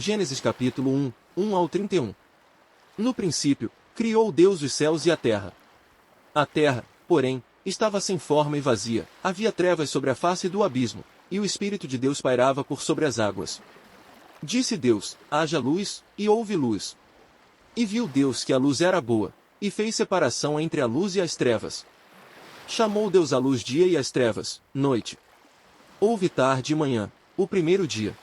Gênesis capítulo 1, 1 ao 31. No princípio, criou Deus os céus e a terra. A terra, porém, estava sem forma e vazia, havia trevas sobre a face do abismo, e o Espírito de Deus pairava por sobre as águas. Disse Deus, haja luz, e houve luz. E viu Deus que a luz era boa, e fez separação entre a luz e as trevas. Chamou Deus a luz dia e as trevas, noite. Houve tarde e manhã, o primeiro dia.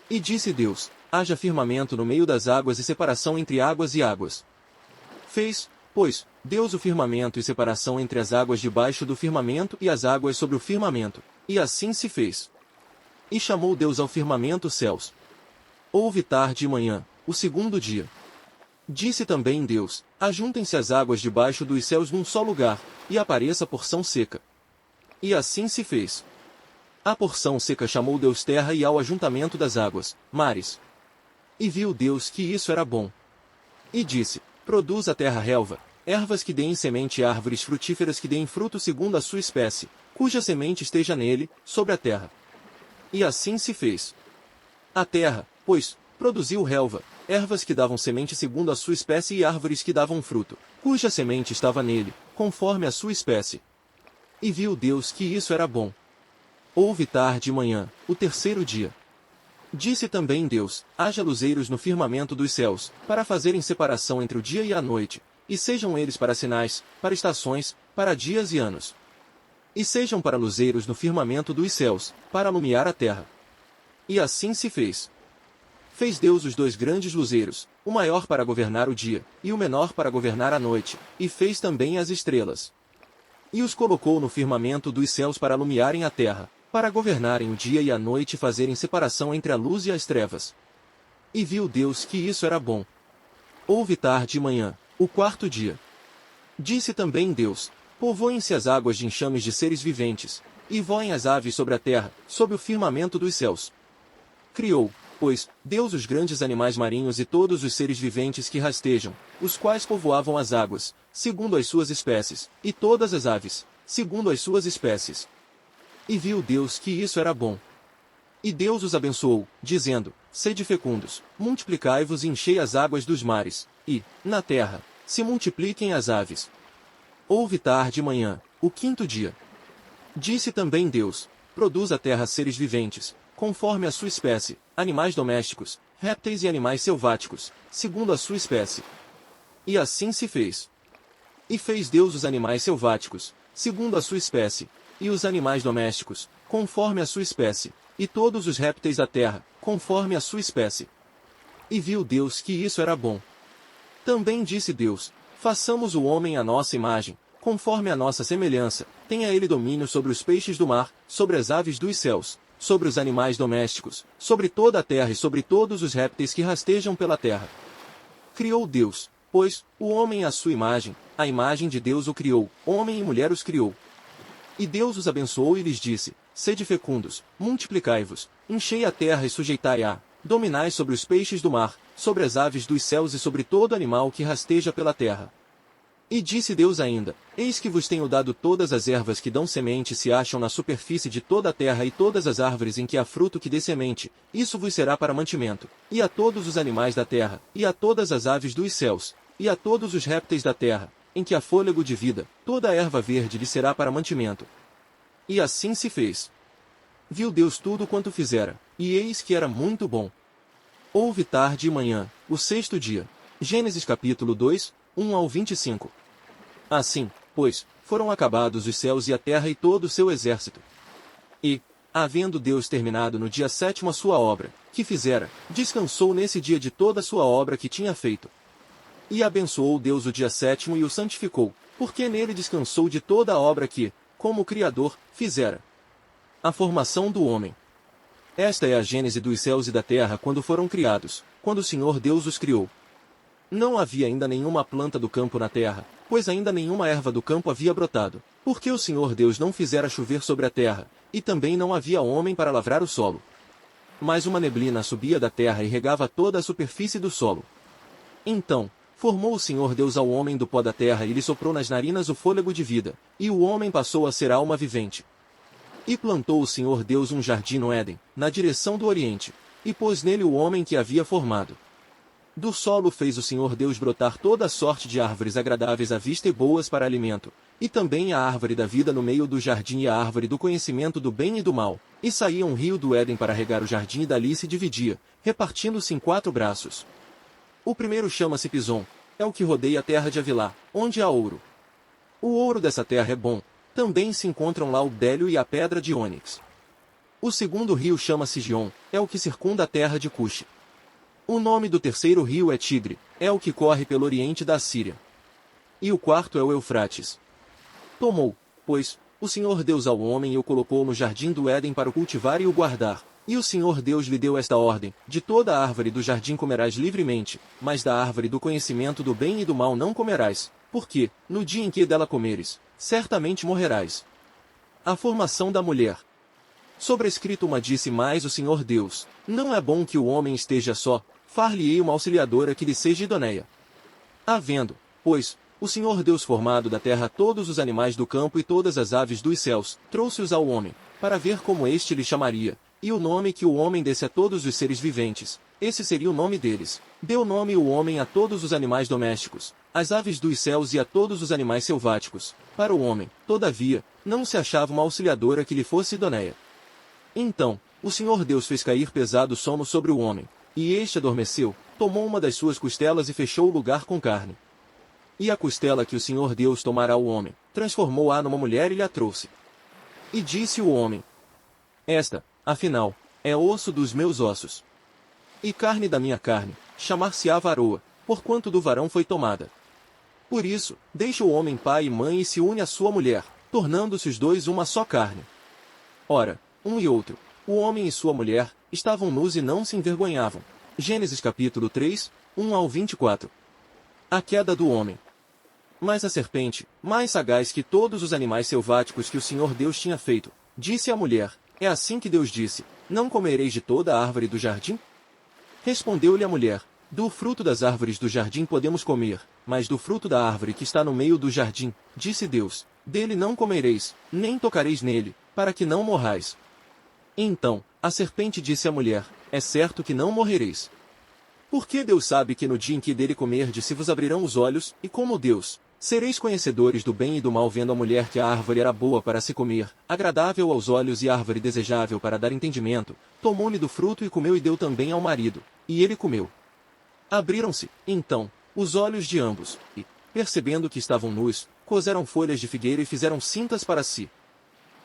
E disse Deus, haja firmamento no meio das águas e separação entre águas e águas. Fez, pois, Deus o firmamento e separação entre as águas debaixo do firmamento e as águas sobre o firmamento, e assim se fez. E chamou Deus ao firmamento céus. Houve tarde e manhã, o segundo dia. Disse também Deus, ajuntem-se as águas debaixo dos céus num só lugar, e apareça a porção seca. E assim se fez. A porção seca chamou Deus terra e ao ajuntamento das águas, mares. E viu Deus que isso era bom. E disse, produz a terra relva, ervas que deem semente e árvores frutíferas que deem fruto segundo a sua espécie, cuja semente esteja nele, sobre a terra. E assim se fez. A terra, pois, produziu relva, ervas que davam semente segundo a sua espécie e árvores que davam fruto, cuja semente estava nele, conforme a sua espécie. E viu Deus que isso era bom. Houve tarde e manhã, o terceiro dia. Disse também Deus, haja luzeiros no firmamento dos céus, para fazerem separação entre o dia e a noite, e sejam eles para sinais, para estações, para dias e anos. E sejam para luzeiros no firmamento dos céus, para alumiar a terra. E assim se fez. Fez Deus os dois grandes luzeiros, o maior para governar o dia, e o menor para governar a noite, e fez também as estrelas. E os colocou no firmamento dos céus para alumiarem a terra, para governarem o dia e a noite e fazerem separação entre a luz e as trevas. E viu Deus que isso era bom. Houve tarde e manhã, o quarto dia. Disse também Deus, povoem-se as águas de enxames de seres viventes, e voem as aves sobre a terra, sob o firmamento dos céus. Criou, pois, Deus os grandes animais marinhos e todos os seres viventes que rastejam, os quais povoavam as águas, segundo as suas espécies, e todas as aves, segundo as suas espécies. E viu Deus que isso era bom. E Deus os abençoou, dizendo, sede fecundos, multiplicai-vos e enchei as águas dos mares, e, na terra, se multipliquem as aves. Houve tarde e manhã, o quinto dia. Disse também Deus, produz a terra seres viventes, conforme a sua espécie, animais domésticos, répteis e animais selváticos, segundo a sua espécie. E assim se fez. E fez Deus os animais selváticos, segundo a sua espécie, e os animais domésticos, conforme a sua espécie, e todos os répteis da terra, conforme a sua espécie. E viu Deus que isso era bom. Também disse Deus, façamos o homem à nossa imagem, conforme a nossa semelhança, tenha ele domínio sobre os peixes do mar, sobre as aves dos céus, sobre os animais domésticos, sobre toda a terra e sobre todos os répteis que rastejam pela terra. Criou Deus, pois, o homem à sua imagem, a imagem de Deus o criou, homem e mulher os criou. E Deus os abençoou e lhes disse, sede fecundos, multiplicai-vos, enchei a terra e sujeitai-a, dominai sobre os peixes do mar, sobre as aves dos céus e sobre todo animal que rasteja pela terra. E disse Deus ainda, eis que vos tenho dado todas as ervas que dão semente e se acham na superfície de toda a terra e todas as árvores em que há fruto que dê semente, isso vos será para mantimento, e a todos os animais da terra, e a todas as aves dos céus, e a todos os répteis da terra, em que há fôlego de vida, toda a erva verde lhe será para mantimento. E assim se fez. Viu Deus tudo quanto fizera, e eis que era muito bom. Houve tarde e manhã, o sexto dia. Gênesis capítulo 2, 1 ao 25. Assim, pois, foram acabados os céus e a terra e todo o seu exército. E, havendo Deus terminado no dia sétimo a sua obra, que fizera, descansou nesse dia de toda a sua obra que tinha feito. E abençoou Deus o dia sétimo e o santificou, porque nele descansou de toda a obra que, como o Criador, fizera. A formação do homem. Esta é a gênese dos céus e da terra quando foram criados, quando o Senhor Deus os criou. Não havia ainda nenhuma planta do campo na terra, pois ainda nenhuma erva do campo havia brotado, porque o Senhor Deus não fizera chover sobre a terra, e também não havia homem para lavrar o solo. Mas uma neblina subia da terra e regava toda a superfície do solo. Então, formou o Senhor Deus ao homem do pó da terra e lhe soprou nas narinas o fôlego de vida, e o homem passou a ser alma vivente. E plantou o Senhor Deus um jardim no Éden, na direção do Oriente. e pôs nele o homem que havia formado. Do solo fez o Senhor Deus brotar toda a sorte de árvores agradáveis à vista e boas para alimento, e também a árvore da vida no meio do jardim e a árvore do conhecimento do bem e do mal. E saía um rio do Éden para regar o jardim e dali se dividia, repartindo-se em 4 braços. O primeiro chama-se Pison, é o que rodeia a terra de Avilá, onde há ouro. O ouro dessa terra é bom, também se encontram lá o bélio e a pedra de ônix. O segundo rio chama-se Gion, é o que circunda a terra de Cuxi. O nome do terceiro rio é Tigre, é o que corre pelo oriente da Síria. E o quarto é o Eufrates. Tomou, pois, o Senhor Deus ao homem e o colocou no jardim do Éden para o cultivar e o guardar. E o Senhor Deus lhe deu esta ordem: de toda a árvore do jardim comerás livremente, mas da árvore do conhecimento do bem e do mal não comerás, porque, no dia em que dela comeres, certamente morrerás. A formação da mulher. Sobrescrito uma disse mais o Senhor Deus: não é bom que o homem esteja só, far-lhe-ei uma auxiliadora que lhe seja idoneia. Havendo, pois, o Senhor Deus formado da terra todos os animais do campo e todas as aves dos céus, trouxe-os ao homem, para ver como este lhe chamaria, e o nome que o homem desse a todos os seres viventes, esse seria o nome deles. Deu nome o homem a todos os animais domésticos, às aves dos céus e a todos os animais selváticos. Para o homem, todavia, não se achava uma auxiliadora que lhe fosse idoneia. Então, o Senhor Deus fez cair pesado sono sobre o homem, e este adormeceu, tomou uma das suas costelas e fechou o lugar com carne. E a costela que o Senhor Deus tomara ao homem, transformou-a numa mulher e lhe a trouxe. E disse o homem: esta, afinal, é osso dos meus ossos. E carne da minha carne, chamar-se-á varoa, porquanto do varão foi tomada. Por isso, deixa o homem pai e mãe e se une à sua mulher, tornando-se os dois uma só carne. Ora, um e outro, o homem e sua mulher, estavam nus e não se envergonhavam. Gênesis capítulo 3, 1 ao 24. A queda do homem. Mas a serpente, mais sagaz que todos os animais selváticos que o Senhor Deus tinha feito, disse à mulher: é assim que Deus disse: não comereis de toda a árvore do jardim? Respondeu-lhe a mulher: do fruto das árvores do jardim podemos comer, mas do fruto da árvore que está no meio do jardim, disse Deus, dele não comereis, nem tocareis nele, para que não morrais. Então, a serpente disse à mulher: é certo que não morrereis. Porque Deus sabe que no dia em que dele comerdes se vos abrirão os olhos, e como Deus, sereis conhecedores do bem e do mal. Vendo a mulher que a árvore era boa para se comer, agradável aos olhos e árvore desejável para dar entendimento, tomou-lhe do fruto e comeu e deu também ao marido, e ele comeu. Abriram-se, então, os olhos de ambos, e, percebendo que estavam nus, coseram folhas de figueira e fizeram cintas para si.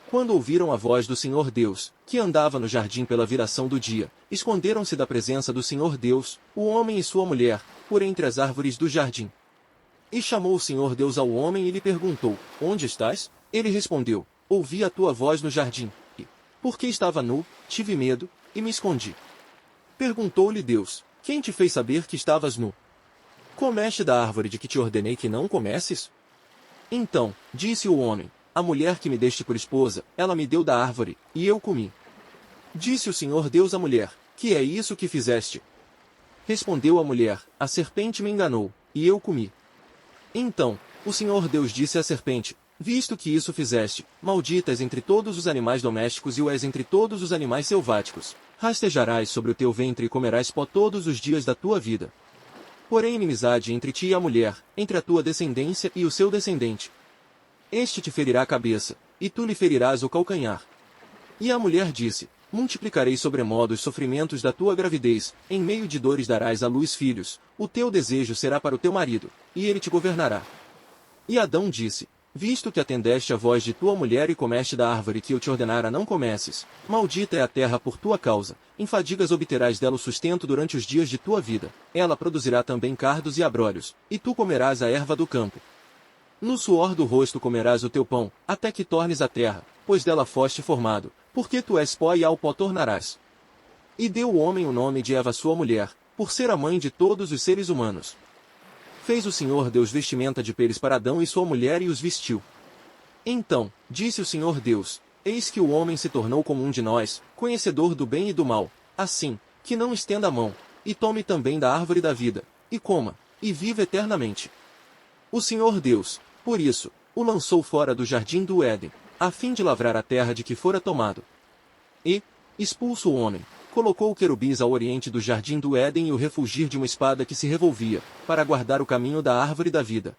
Quando ouviram a voz do Senhor Deus, que andava no jardim pela viração do dia, esconderam-se da presença do Senhor Deus, o homem e sua mulher, por entre as árvores do jardim. E chamou o Senhor Deus ao homem e lhe perguntou: onde estás? Ele respondeu: ouvi a tua voz no jardim, e, porque estava nu, tive medo, e me escondi. Perguntou-lhe Deus: quem te fez saber que estavas nu? Comeste da árvore de que te ordenei que não comesses? Então, disse o homem: a mulher que me deste por esposa, ela me deu da árvore, e eu comi. Disse o Senhor Deus à mulher: que é isso que fizeste? Respondeu a mulher: a serpente me enganou, e eu comi. Então, o Senhor Deus disse à serpente: visto que isso fizeste, maldita és entre todos os animais domésticos e o és entre todos os animais selváticos. Rastejarás sobre o teu ventre e comerás pó todos os dias da tua vida. Porém inimizade entre ti e a mulher, entre a tua descendência e o seu descendente. Este te ferirá a cabeça, e tu lhe ferirás o calcanhar. E a mulher disse: multiplicarei sobremodo os sofrimentos da tua gravidez, em meio de dores darás à luz filhos, o teu desejo será para o teu marido, e ele te governará. E Adão disse: visto que atendeste a voz de tua mulher e comeste da árvore que eu te ordenara não comesses, maldita é a terra por tua causa, em fadigas obterás dela o sustento durante os dias de tua vida, ela produzirá também cardos e abrolhos, e tu comerás a erva do campo. No suor do rosto comerás o teu pão, até que tornes a terra, pois dela foste formado, porque tu és pó e ao pó tornarás. E deu o homem o nome de Eva sua mulher, por ser a mãe de todos os seres humanos. Fez o Senhor Deus vestimenta de peles para Adão e sua mulher e os vestiu. Então, disse o Senhor Deus: eis que o homem se tornou como um de nós, conhecedor do bem e do mal, assim, que não estenda a mão, e tome também da árvore da vida, e coma, e viva eternamente. O Senhor Deus, por isso, o lançou fora do jardim do Éden, a fim de lavrar a terra de que fora tomado. E, expulso o homem, Colocou querubins ao oriente do jardim do Éden e o refulgir de uma espada que se revolvia, para guardar o caminho da árvore da vida.